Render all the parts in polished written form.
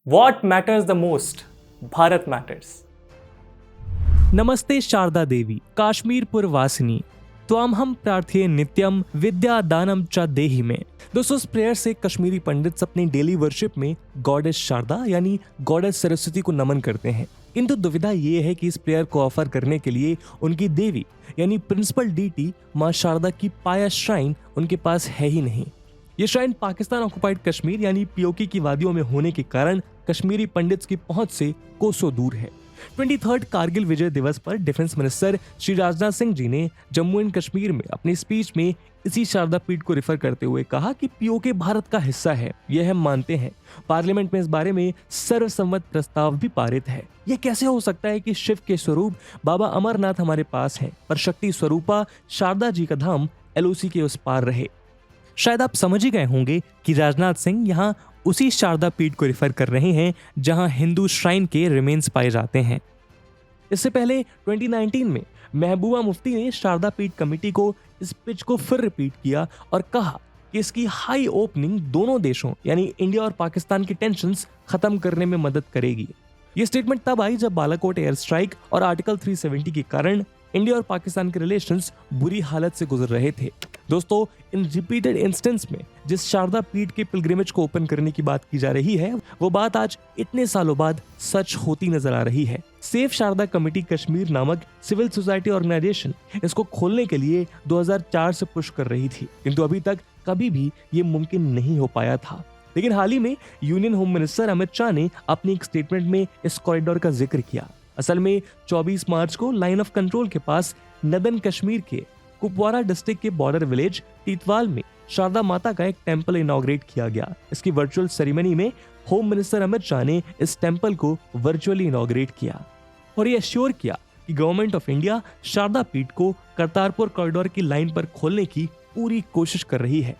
What matters the most? Bharat matters. नमस्ते शारदा देवी काश्मीरपुर वासिनी त्वाम हम प्रार्थये नित्यम विद्या दानम च देहि में। दोस्तों, इस प्रेयर से कश्मीरी पंडित्स अपनी डेली वर्शिप में गॉडेस शारदा यानी गॉडेस सरस्वती को नमन करते हैं। किंतु दुविधा ये है कि इस प्रेयर को ऑफर करने के लिए उनकी देवी यानी प्रिंसिपल डीटी मां शारदा की पाया श्राइन उनके पास है ही नहीं। ये श्राइन पाकिस्तान ऑक्युपाइड कश्मीर यानी पीओके की वादियों में होने के कारण कश्मीरी पंडित्स की पहुंच से कोसों दूर है। 23 कारगिल विजय दिवस पर डिफेंस मिनिस्टर श्री राजनाथ सिंह जी ने जम्मू एंड कश्मीर में अपनी स्पीच में इसी शारदा पीठ को रेफर करते हुए कहा कि पीओके भारत का हिस्सा है, यह हम मानते हैं। पार्लियामेंट में इस बारे में सर्वसम्मत प्रस्ताव भी पारित है। यह कैसे हो सकता है कि शिव के स्वरूप बाबा अमरनाथ हमारे पास है पर शक्ति स्वरूपा शारदा जी का धाम एलओसी के उस पार रहे। शायद आप समझ ही गए होंगे कि राजनाथ सिंह यहाँ उसी शारदा पीठ को रेफर कर रहे हैं जहां हिंदू श्राइन के रिमेन्स पाए जाते हैं। इससे पहले 2019 में महबूबा मुफ्ती ने शारदा पीठ कमेटी को इस पिच को फिर रिपीट किया और कहा कि इसकी हाई ओपनिंग दोनों देशों यानी इंडिया और पाकिस्तान की टेंशन्स खत्म करने में मदद करेगी। ये स्टेटमेंट तब आई जब बालाकोट एयर स्ट्राइक और आर्टिकल 370 के कारण इंडिया और पाकिस्तान के रिलेशंस बुरी हालत से गुजर रहे थे। दोस्तों, इन रिपीटेड इंस्टेंस में जिस शारदा पीठ के पिलग्रिमेज को ओपन करने की बात की जा रही है, वो बात आज इतने सालों बाद सच होती नजर आ रही है। सेफ शारदा कमेटी कश्मीर नामक सिविल सोसाइटी ऑर्गेनाइजेशन इसको खोलने के लिए 2004 से पुश कर रही थी, किंतु अभी तक कभी भी ये मुमकिन नहीं हो पाया था। लेकिन हाल ही में union home minister Amit Shah ने अपनी एक स्टेटमेंट में इस कॉरिडोर का जिक्र किया। असल में 24 मार्च को लाइन ऑफ कंट्रोल के पास नदन कश्मीर के कुपवारा डिस्ट्रिक्ट के बॉर्डर विलेज टीतवाल में शारदा माता का एक टेंपल इनॉग्रेट किया गया। इसकी वर्चुअल सेरेमनी में होम मिनिस्टर अमित शाह ने इस टेंपल को वर्चुअली इनॉग्रेट किया और ये एश्योर किया कि गवर्नमेंट ऑफ इंडिया शारदा पीठ को करतारपुर कॉरिडोर की लाइन पर खोलने की पूरी कोशिश कर रही है।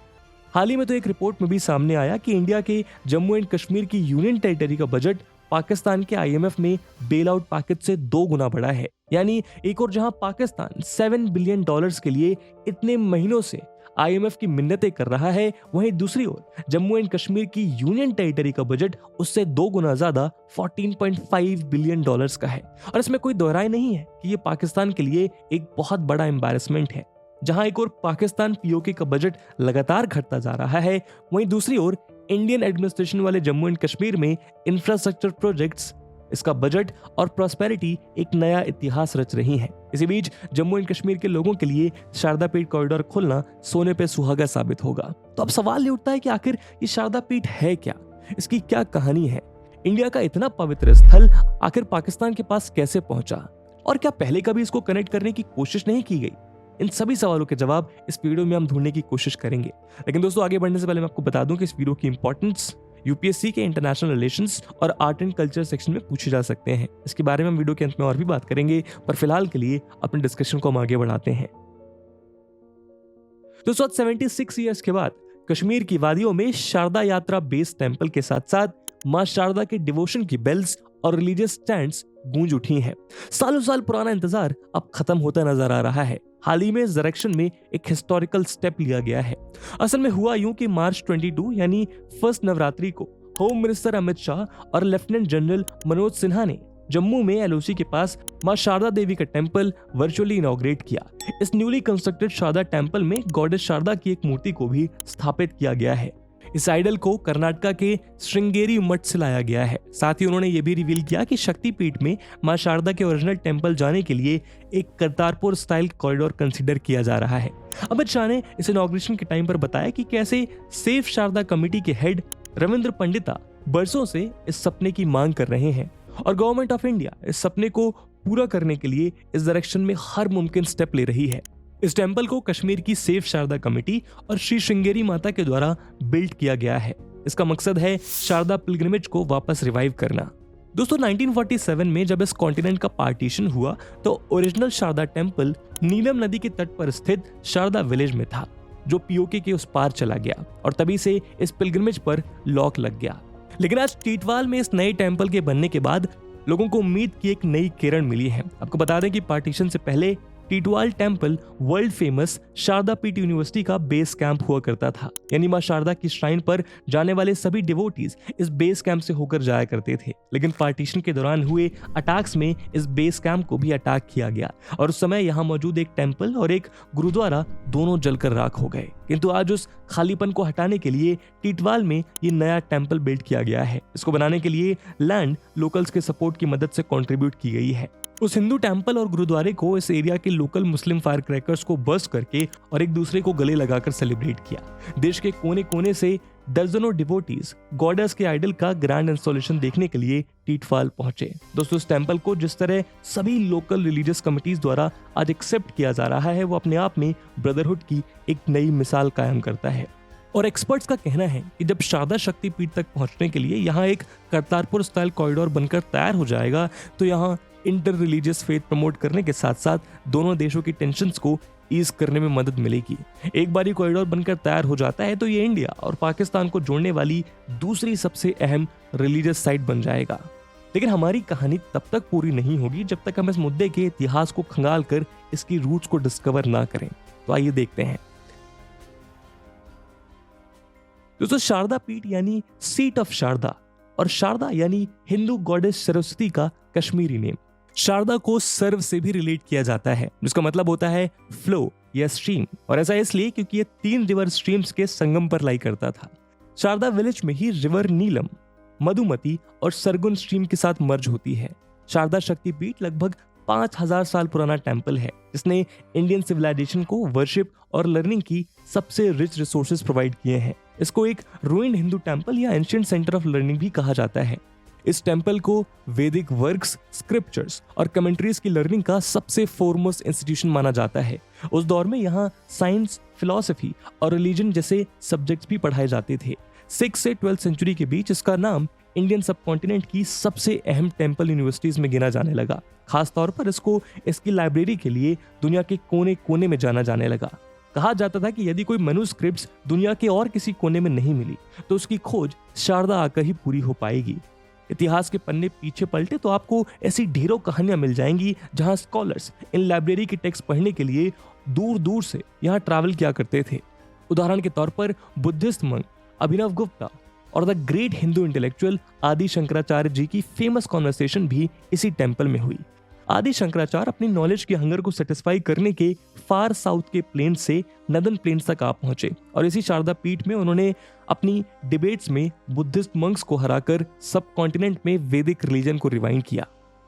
हाल ही में तो एक रिपोर्ट में भी सामने आया कि इंडिया के जम्मू एंड कश्मीर की यूनियन टेरिटरी का बजट पाकिस्तान के आईएमएफ में बेल आउट पैकेज से 2 गुना बढ़ा है। यानी एक और जहां पाकिस्तान $7 बिलियन के लिए इतने महीनों से आईएमएफ की मिन्नतें कर रहा है, वहीं दूसरी ओर जम्मू एंड कश्मीर की यूनियन टेरिटरी का बजट उससे 2 गुना ज्यादा $14.5 बिलियन का है। और इसमें कोई दोहराई नहीं है कि ये पाकिस्तान के लिए एक बहुत बड़ा एम्बैरेसमेंट है। जहां एक और पाकिस्तान पीओके का बजट लगातार घटता जा रहा है, वहीं दूसरी ओर इंडियन एडमिनिस्ट्रेशन वाले जम्मू एंड कश्मीर में इंफ्रास्ट्रक्चर प्रोजेक्ट्स, इसका बजट और प्रॉस्पेरिटी एक नया इतिहास रच रही हैं। इसी बीच जम्मू एंड कश्मीर के लोगों के लिए शारदा पीठ कॉरिडोर खोलना सोने पे सुहागा साबित होगा। तो अब सवाल ये उठता है कि आखिर ये शारदा पीठ है क्या, इसकी क्या कहानी है? इंडिया का इतना पवित्र स्थल आखिर पाकिस्तान के पास कैसे पहुंचा और क्या पहले कभी इसको कनेक्ट करने की कोशिश नहीं की गई? इन सभी सवालों के जवाब इस वीडियो में हम ढूंढने की कोशिश करेंगे। लेकिन दोस्तों, आगे बढ़ने से पहले मैं आपको बता दूं कि इस वीडियो की इंपॉर्टेंस यूपीएससी के इंटरनेशनल रिलेशंस और आर्ट एंड कल्चर सेक्शन में पूछे जा सकते हैं। इसके बारे में हम वीडियो के अंत में और भी बात करेंगे, पर फिलहाल के लिए अपने डिस्कशन को हम आगे बढ़ाते हैं। दोस्तों, 76 ईयर्स के बाद कश्मीर की वादियों में शारदा यात्रा बेस टेंपल के साथ साथ मां शारदा के डिवोशन की बेल्स और रिलीजियस स्टैंड्स गूंज उठी हैं। सालों साल पुराना इंतजार अब खत्म होता नजर आ रहा है। हाल ही में इस डायरेक्शन में एक हिस्टोरिकल स्टेप लिया गया है। असल में हुआ यूं कि मार्च 22 यानी फर्स्ट नवरात्रि को होम मिनिस्टर अमित शाह और लेफ्टिनेंट जनरल मनोज सिन्हा ने जम्मू में एलओसी के पास मां शारदा देवी का टेंपल वर्चुअली इनॉग्रेट किया। इस न्यूली कंस्ट्रक्टेड शारदा टेंपल में गॉडेस शारदा की एक मूर्ति को भी स्थापित किया गया है। इस आइडल को कर्नाटका के श्रृंगेरी मठ से लाया गया है। साथ ही उन्होंने ये भी रिवील किया कि शक्तिपीठ में मां शारदा के ओरिजिनल टेंपल जाने के लिए एक करतारपुर स्टाइल कॉरिडोर कंसीडर किया जा रहा है। अमित शाह ने इस इनॉग्रेशन के टाइम पर बताया कि कैसे सेफ शारदा कमेटी के हेड रविंद्र पंडिता बरसों से इस सपने की मांग कर रहे हैं और गवर्नमेंट ऑफ इंडिया इस सपने को पूरा करने के लिए इस डायरेक्शन में हर मुमकिन स्टेप ले रही है। इस टेंपल को कश्मीर की सेफ शारदा कमेटी और श्री श्रृंगेरी माता के द्वारा बिल्ड किया गया है। इसका मकसद है शारदा पिलग्रिमेज को वापस रिवाइव करना। दोस्तों, 1947 में जब इस कॉन्टिनेंट का पार्टीशन हुआ तो ओरिजिनल शारदा टेंपल नीलम नदी के तट पर स्थित शारदा विलेज में था, जो पीओके के उस पार चला गया और तभी से इस पिलग्रिमेज पर लॉक लग गया। लेकिन आज टीटवाल में इस नए टेंपल के बनने के बाद लोगों को उम्मीद की एक नई किरण मिली है। आपको बता दें कि पार्टीशन से पहले Teetwal temple world famous Sharada Peeth university का बेस कैंप हुआ करता था। यानी मां शारदा की श्राइन पर जाने वाले सभी डिवोटीज इस बेस कैंप से होकर जाया करते थे। लेकिन पार्टीशन के दौरान हुए अटैक्स में इस बेस कैंप को भी अटैक किया गया और उस समय यहाँ मौजूद एक टेम्पल और एक गुरुद्वारा दोनों जलकर राख हो गए। किंतु आज उस खालीपन को हटाने के लिए टीटवाल में ये नया टेम्पल बिल्ड किया गया है। इसको बनाने के लिए लैंड लोकल्स के सपोर्ट की मदद से कंट्रीब्यूट की गई है। उस हिंदू टेम्पल और गुरुद्वारे को इस एरिया के लोकल मुस्लिम फायर क्रैकर्स को बर्स्ट करके और एक दूसरे को गले लगाकर सेलिब्रेट किया। देश के कोने कोने से दर्जनों डिवोटीज गॉडेस के आइडल का ग्रैंड इंस्टॉलेशन देखने के लिए टीटवाल पहुंचे। दोस्तों, इस टेम्पल को जिस तरह सभी लोकल रिलीजियस कमिटीज द्वारा आज एक्सेप्ट किया जा रहा है, वो अपने आप में ब्रदरहुड की एक नई मिसाल कायम करता है। और एक्सपर्ट्स का कहना है कि जब शारदा शक्तिपीठ तक पहुंचने के लिए यहाँ एक करतारपुर स्टाइल कॉरिडोर बनकर तैयार हो जाएगा, तो यहाँ इंटर रिलीजियस फेथ प्रमोट करने के साथ साथ दोनों देशों की टेंशन्स को ईज करने में मदद मिलेगी। एक बार ये कॉरिडोर बनकर तैयार हो जाता है तो ये इंडिया और पाकिस्तान को जोड़ने वाली दूसरी सबसे अहम रिलीजियस साइट बन जाएगा। लेकिन हमारी कहानी तब तक पूरी नहीं होगी जब तक हम इस मुद्दे के इतिहास को खंगाल कर इसकी रूट्स को डिस्कवर ना करें। तो आइए देखते हैं। दोस्तों, शारदा पीठ यानी सीट ऑफ शारदा और शारदा यानी हिंदू गॉडेस सरस्वती का कश्मीरी नेम। शारदा को सर्व से भी रिलेट किया जाता है, जिसका मतलब होता है फ्लो या स्ट्रीम, और ऐसा इसलिए क्योंकि ये 3 रिवर स्ट्रीम्स के संगम पर लाई करता था। शारदा विलेज में ही रिवर नीलम, मधुमती और सरगुन स्ट्रीम के साथ मर्ज होती है। शारदा शक्तिपीठ लगभग 5000 साल पुराना टेम्पल है, जिसने इंडियन सिविलाइजेशन को वर्शिप और लर्निंग की सबसे रिच रिसोर्सेज प्रोवाइड किए हैं। इसको एक रूइंड हिंदू टेम्पल या एंशिएंट सेंटर ऑफ लर्निंग भी कहा जाता है। इस टेम्पल को वैदिक वर्क्स, स्क्रिप्चर्स और कमेंट्रीज की लर्निंग का सबसे फोरमोस्ट इंस्टीट्यूशन माना जाता है। उस दौर में यहाँ साइंस, फिलॉसफी और रिलीजन जैसे सब्जेक्ट्स भी पढ़ाए जाते थे। 6 से 12th सेंचुरी के बीच इसका नाम इंडियन सबकॉन्टिनेंट की सबसे अहम टेम्पल यूनिवर्सिटीज में गिना जाने लगा। खास तौर पर इसको इसकी लाइब्रेरी के लिए दुनिया के कोने कोने में जाना जाने लगा। कहा जाता था कि यदि कोई मैन्युस्क्रिप्ट्स दुनिया के और किसी कोने में नहीं मिली तो उसकी खोज शारदा आकर ही पूरी हो पाएगी। इतिहास के पन्ने पीछे पलटे तो आपको ऐसी ढेरों कहानियां मिल जाएंगी जहां स्कॉलर्स इन लाइब्रेरी के टेक्स्ट पढ़ने के लिए दूर दूर से यहां ट्रैवल किया करते थे। उदाहरण के तौर पर बुद्धिस्ट मंक अभिनव गुप्ता और द ग्रेट हिंदू इंटेलेक्चुअल आदि शंकराचार्य जी की फेमस कॉन्वर्सेशन भी इसी टेम्पल में हुई। आदि शंकराचार्य अपनी नॉलेज के हंगर को सेटिस्फाई करने के फार साउथ के प्लेन से नदन प्लेन्स तक आ पहुंचे और इसी शारदा पीठ में उन्होंने अपनी डिबेट्स में बुद्धिस्ट मंक्स को हराकर सब कॉन्टिनेंट में वैदिक रिलीजन को रिवाइंड किया।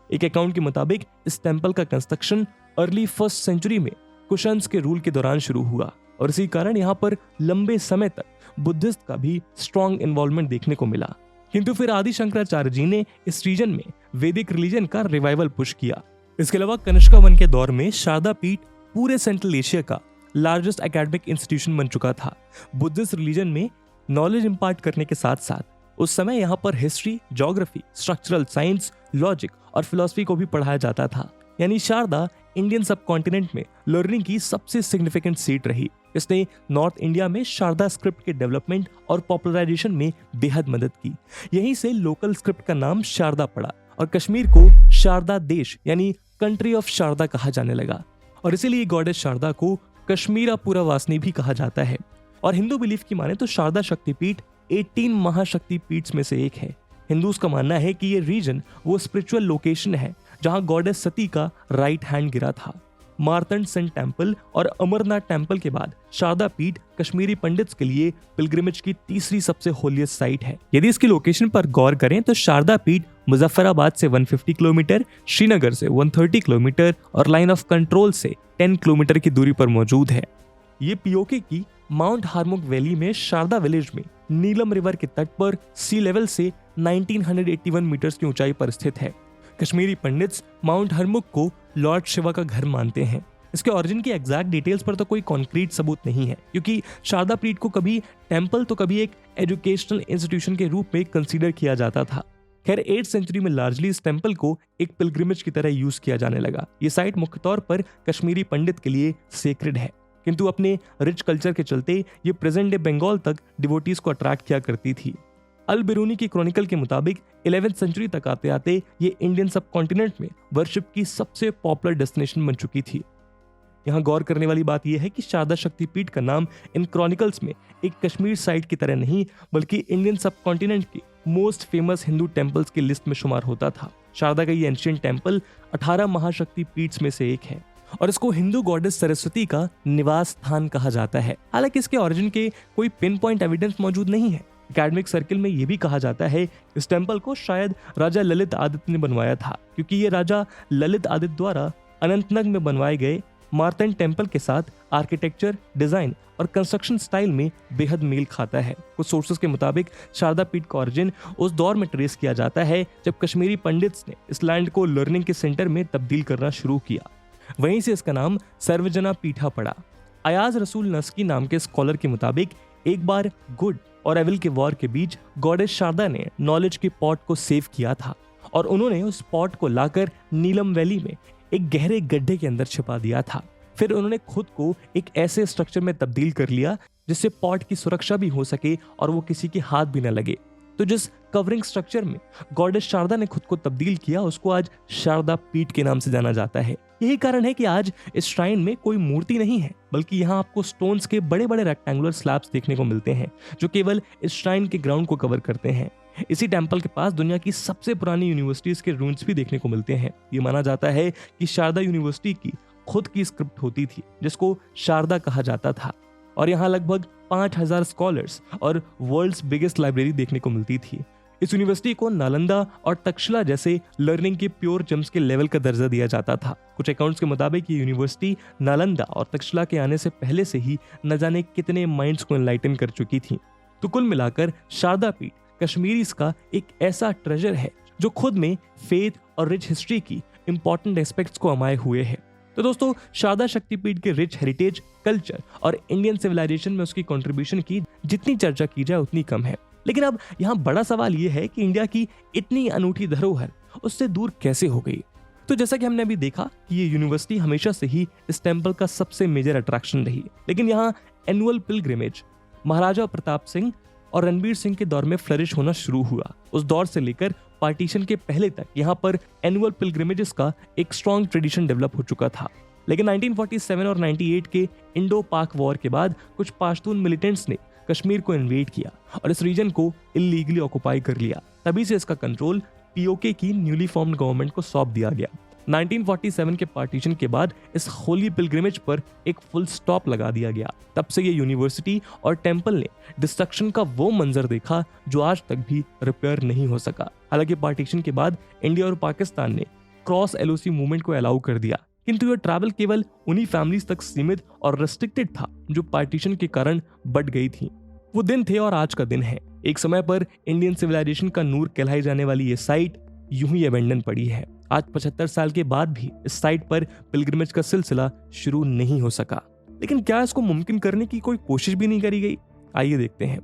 एक अकाउंट के मुताबिक इस टेम्पल का कंस्ट्रक्शन अर्ली 1st सेंचुरी में कुशन्स के रूल के दौरान शुरू हुआ और इसी कारण यहाँ पर लंबे समय तक बुद्धिस्ट का भी स्ट्रॉन्ग इन्वॉल्वमेंट देखने को मिला। किंतु फिर आदि शंकराचार्य जी ने इस रीजन में वैदिक रिलीजन का रिवाइवल पुश किया। इसके अलावा कनिष्का वन के दौर में शारदा पीठ पूरे सेंट्रल एशिया का लार्जेस्ट एकेडमिक इंस्टीट्यूशन बन चुका था। बुद्धिस्ट रिलीजन में नॉलेज इंपार्ट करने के साथ साथ उस समय यहाँ पर history, geography, structural science, logic और फिलॉसफी को भी पढ़ाया जाता था। यानी शारदा इंडियन सबकॉन्टिनेंट में लर्निंग की सबसे सिग्निफिकेंट सीट रही। इसने नॉर्थ इंडिया में शारदा स्क्रिप्ट के डेवलपमेंट और पॉपुलराइजेशन में बेहद मदद की। यहीं से लोकल स्क्रिप्ट का नाम शारदा पड़ा और कश्मीर को शारदा देश यानी कंट्री ऑफ शारदा कहा जाने लगा और इसीलिए गॉडेस शारदा को कश्मीरा पुरवासिनी भी कहा जाता है। और हिंदू बिलीफ की माने तो शारदा शक्तिपीठ 18 महाशक्तिपीठ में से एक है। हिंदूज का मानना है कि ये रीजन वो स्पिरिचुअल लोकेशन है जहां गॉडेस सती का राइट हैंड गिरा था। मार्तंड सन टेम्पल और अमरनाथ टेम्पल के बाद शारदा पीठ कश्मीरी पंडित्स के लिए पिलग्रिमेज की तीसरी सबसे होलियस्ट साइट है। यदि इसकी लोकेशन पर गौर करें तो शारदा पीठ मुजफ्फराबाद से 150 किलोमीटर, श्रीनगर से 130 किलोमीटर और लाइन ऑफ कंट्रोल से 10 किलोमीटर की दूरी पर मौजूद है। ये पीओके की माउंट हार्मुक वैली में शारदा विलेज में नीलम रिवर के तट पर सी लेवल से 1981 मीटर्स की ऊंचाई पर स्थित है। कश्मीरी पंडित्स माउंट हरमुक को लॉर्ड शिवा का घर मानते हैं। इसके ओरिजिन की एग्जैक्ट डिटेल्स पर तो कोई कॉन्क्रीट सबूत नहीं है, क्योंकि शारदा पीठ को कभी टेम्पल तो कभी एक एजुकेशनल इंस्टीट्यूशन के रूप में कंसीडर किया जाता था। खैर 8th सेंचुरी में लार्जली इस टेम्पल को एक पिलग्रिमेज की तरह यूज किया जाने लगा। ये साइट मुख्य तौर पर कश्मीरी पंडित के लिए सेक्रेड है, किंतु अपने रिच कल्चर के चलते ये प्रेजेंट डे बंगाल तक डिवोटीज को अट्रैक्ट किया करती थी। अल बिरूनी की क्रॉनिकल के मुताबिक 11th सेंचुरी तक आते आते ये इंडियन सबकॉन्टिनेंट में वर्शिप की सबसे पॉपुलर डेस्टिनेशन बन चुकी थी। यहाँ गौर करने वाली बात यह है कि शारदा शक्तिपीठ का नाम इन क्रॉनिकल्स में एक कश्मीर साइट की तरह नहीं बल्कि इंडियन सबकॉन्टिनेंट के मोस्ट फेमस हिंदू टेम्पल्स की लिस्ट में शुमार होता था। शारदा का ये एंशिएंट टेम्पल 18 महाशक्ति पीठ में से एक है और इसको हिंदू गॉडेस सरस्वती का निवास स्थान कहा जाता है। हालांकि इसके ओरिजिन के कोई पिन पॉइंट एविडेंस मौजूद नहीं है। एकेडमिक सर्किल में यह भी कहा जाता है इस टेम्पल को शायद राजा ललित आदित्य ने बनवाया था, क्योंकि ये राजा ललित आदित्य द्वारा अनंतनाग में बनवाए गए मार्तंड टेम्पल के साथ आर्किटेक्चर, डिजाइन और कंस्ट्रक्शन स्टाइल में बेहद मेल खाता है। कुछ सोर्सेस के मुताबिक शारदा पीठ का ओरिजिन उस दौर में ट्रेस किया जाता है जब कश्मीरी पंडित्स ने इस लैंड को लर्निंग के सेंटर में तब्दील करना शुरू किया। वहीं से इसका नाम सर्वजना पीठा पड़ा। अयाज रसूल नस्की नाम के स्कॉलर के मुताबिक एक बार गुड और एविल के वॉर के बीच गॉडेस शारदा ने नॉलेज के पॉट को सेव किया था और उन्होंने उस पॉट को लाकर नीलम वैली में एक गहरे गड्ढे के अंदर छिपा दिया था। फिर उन्होंने खुद को एक ऐसे स्ट्रक्चर में तब्दील कर लिया जिससे पॉट की सुरक्षा भी हो सके और वो किसी के हाथ भी न लगे। तो जिस कवरिंग स्ट्रक्चर में गॉडेस शारदा ने खुद को तब्दील किया उसको आज शारदा पीठ के नाम से जाना जाता है। यही कारण है कि आज इस श्राइन में कोई मूर्ति नहीं है, बल्कि यहाँ आपको स्टोन्स के बड़े बड़े रेक्टेंगुलर स्लैब्स देखने को मिलते हैं जो केवल इस श्राइन के ग्राउंड को कवर करते हैं। इसी टेम्पल के पास दुनिया की सबसे पुरानी यूनिवर्सिटीज के रून्स भी देखने को मिलते हैं। ये माना जाता है कि शारदा यूनिवर्सिटी की खुद की स्क्रिप्ट होती थी जिसको शारदा कहा जाता था और यहाँ लगभग 5000 स्कॉलर्स और वर्ल्ड्स बिगेस्ट लाइब्रेरी देखने को मिलती थी। इस यूनिवर्सिटी को नालंदा और तक्षशिला जैसे लर्निंग के प्योर जेम्स के लेवल का दर्जा दिया जाता था। कुछ अकाउंट्स के मुताबिक ये यूनिवर्सिटी नालंदा और तक्षशिला के आने से पहले से ही न जाने कितने माइंड्स को एनलाइटन कर चुकी थी। तो कुल मिलाकर शारदा पीठ कश्मीरीज का एक ऐसा ट्रेजर है जो खुद में फेथ और रिच हिस्ट्री की इंपॉर्टेंट एस्पेक्ट्स को अमाए हुए है। तो दोस्तों, शारदा शक्तिपीठ के रिच हेरिटेज, कल्चर और इंडियन सिविलाइजेशन में उसकी कंट्रीब्यूशन की जितनी चर्चा की जाए उतनी कम है। लेकिन अब यहाँ बड़ा सवाल ये है कि इंडिया की इतनी अनूठी धरोहर उससे दूर कैसे हो गई। तो जैसा कि हमने अभी देखा कि ये यूनिवर्सिटी हमेशा से ही इस टेम्पल का सबसे मेजर अट्रैक्शन रही, लेकिन यहाँ एनुअल पिलग्रिमेज महाराजा प्रताप सिंह और रणबीर सिंह के दौर में फ्लरिश होना शुरू हुआ। उस दौर से लेकर पार्टीशन के पहले तक यहाँ पर एनुअल पिलग्रिमेजेस का एक स्ट्रॉन्ग ट्रेडिशन डेवलप हो चुका था। लेकिन 1947 और 98 के इंडो पाक वॉर के बाद कुछ पाश्तून मिलिटेंट्स ने कश्मीर को इन्वेड किया और इस रीजन को इलीगली ऑक्युपाई कर लिया। तभी से इसका कंट्रोल पीओके की न्यूली फॉर्म्ड गवर्नमेंट को सौंप दिया गया। 1947 के पार्टीशन के बाद इस होली पिलग्रिमेज पर एक फुल स्टॉप लगा दिया गया। तब से ये यूनिवर्सिटी और टेम्पल ने डिस्ट्रक्शन का वो मंजर देखा जो आज तक भी रिपेयर नहीं हो सका। हालांकि पार्टीशन के बाद इंडिया और पाकिस्तान ने क्रॉस एलओसी मूवमेंट को अलाउ कर दिया, किंतु यह ट्रैवल केवल उन्हीं फैमिलीज तक सीमित और रेस्ट्रिक्टेड था जो पार्टीशन के कारण बढ़ गई थी। वो दिन थे और आज का दिन है। एक समय पर इंडियन सिविलाइजेशन का नूर कहलाई जाने वाली ये साइट यूं ही अबेंडन पड़ी है। आज 75 साल के बाद भी इस साइट पर पिलग्रिमेज का सिलसिला शुरू नहीं हो सका। लेकिन क्या इसको मुमकिन करने की कोई कोशिश भी नहीं करी गई? आइए देखते हैं।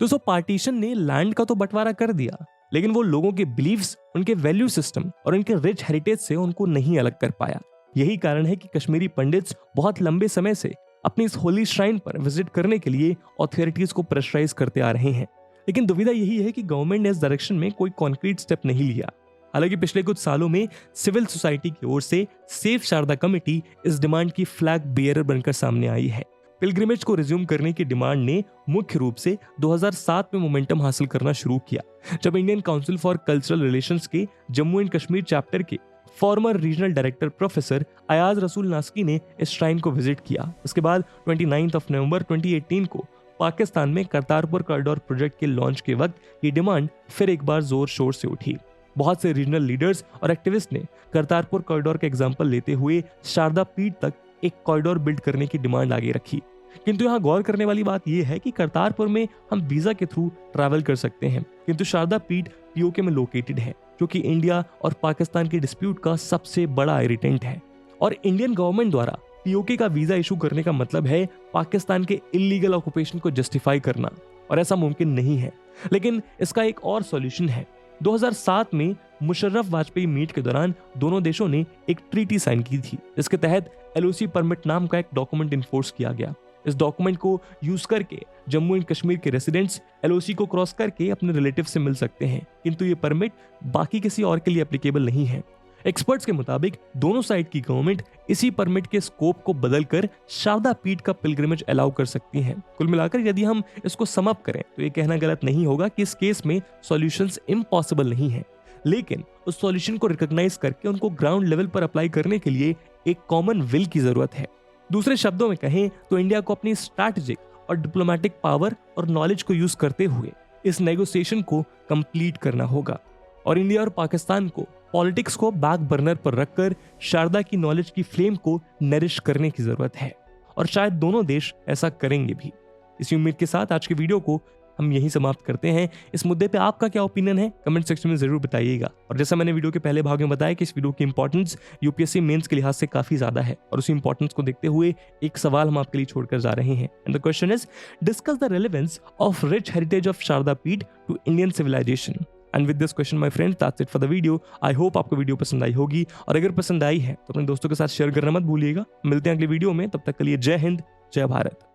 दोस्तों, पार्टीशन ने लैंड का तो बंटवारा कर दिया, लेकिन वो लोगों के बिलीव्स, उनके वैल्यू सिस्टम और उनके रिच हेरिटेज से उनको नहीं अलग कर पाया। यही कारण है कि कश्मीरी पंडित्स बहुत लंबे समय से अपनी इस होली श्राइन पर विजिट करने के लिए अथॉरिटीज को प्रेशराइज करते आ रहे हैं। लेकिन दुविधा यही है कि गवर्नमेंट ने इस डायरेक्शन में कोई कॉन्क्रीट स्टेप नहीं लिया। हालांकि पिछले कुछ सालों में सिविल सोसाइटी की ओर से सेफ शारदा कमेटी इस डिमांड की फ्लैग बेयरर बनकर सामने आई है। पिलग्रिमेज को रिज्यूम करने की डिमांड ने मुख्य रूप से 2007 में मोमेंटम हासिल करना शुरू किया, जब Indian council for cultural relations के जम्मू एंड कश्मीर चैप्टर के farmer regional director professor Ayaz रसूल नास्की ने इस श्राइन को विजिट किया। उसके बाद 29 नवंबर 2018 को पाकिस्तान में करतारपुर कॉरिडोर प्रोजेक्ट के लॉन्च के वक्त ये डिमांड फिर एक बार जोर शोर से उठी। बहुत से रीजनल लीडर्स और एक्टिविस्ट ने करतारपुर कॉरिडोर का एग्जाम्पल लेते हुए शारदा पीठ तक एक कॉरिडोर बिल्ड करने की डिमांड आगे रखी। किंतु यहाँ गौर करने वाली बात यह है कि करतारपुर में हम वीजा के थ्रू ट्रैवल कर सकते हैं, किंतु शारदा पीठ पीओके में लोकेटेड है, जो कि इंडिया और पाकिस्तान के डिस्प्यूट का सबसे बड़ा इरिटेंट है। और इंडियन गवर्नमेंट द्वारा पीओके का वीजा इशू करने का मतलब है पाकिस्तान के इलीगल ऑक्यूपेशन को जस्टिफाई करना, और ऐसा मुमकिन नहीं है। लेकिन इसका एक और सॉल्यूशन है। 2007 में मुशर्रफ वाजपेयी मीट के दौरान दोनों देशों ने एक ट्रीटी साइन की थी, जिसके तहत एलओसी परमिट नाम का एक डॉक्यूमेंट इन्फोर्स किया गया। इस डॉक्यूमेंट को यूज करके जम्मू एंड कश्मीर के रेसिडेंट्स एलओसी को क्रॉस करके अपने रिलेटिव से मिल सकते हैं, किंतु ये परमिट बाकी किसी और के लिए एप्लीकेबल नहीं है। एक्सपर्ट्स के मुताबिक दोनों साइड की गवर्नमेंट इसी परमिट के स्कोप को बदलकर शारदा पीठ का पिलग्रिमेज अलाउ कर सकती हैं। कुल मिलाकर यदि हम इसको सम अप करें तो ये कहना गलत नहीं होगा कि इस केस में सॉल्यूशंस इम्पॉसिबल नहीं है, लेकिन उस सॉल्यूशन को रिकॉग्नाइज करके उनको ग्राउंड लेवल पर अप्लाई करने के लिए एक कॉमन विल की जरूरत है। दूसरे शब्दों में कहें तो इंडिया को अपनी स्ट्रैटेजिक और डिप्लोमेटिक पावर और नॉलेज को यूज करते हुए इस नेगोशिएशन को कंप्लीट करना होगा और इंडिया और पाकिस्तान को पॉलिटिक्स को बैक बर्नर पर रखकर शारदा की नॉलेज की फ्लेम को नरिश करने की जरूरत है और शायद दोनों देश ऐसा करेंगे भी। इसी उम्मीद के साथ आज के वीडियो को हम यहीं समाप्त करते हैं। इस मुद्दे पे आपका क्या ओपिनियन है कमेंट सेक्शन में जरूर बताइएगा। और जैसा मैंने वीडियो के पहले भाग में बताया कि इस वीडियो की इंपॉर्टेंस यूपीएससी मेंस के लिहाज से काफी ज्यादा है और उसी इंपॉर्टेंस को देखते हुए एक सवाल हम आपके लिए छोड़कर जा रहे हैं। And the question is, discuss the relevance of rich heritage of Sharada Peeth to Indian civilisation. And with this question my friends, that's it for the video. I hope आपको वीडियो पसंद आई होगी और अगर पसंद आई है तो अपने दोस्तों के साथ शेयर करना मत भूलिएगा। मिलते हैं अगले वीडियो में, तब तक के लिए जय हिंद, जय भारत।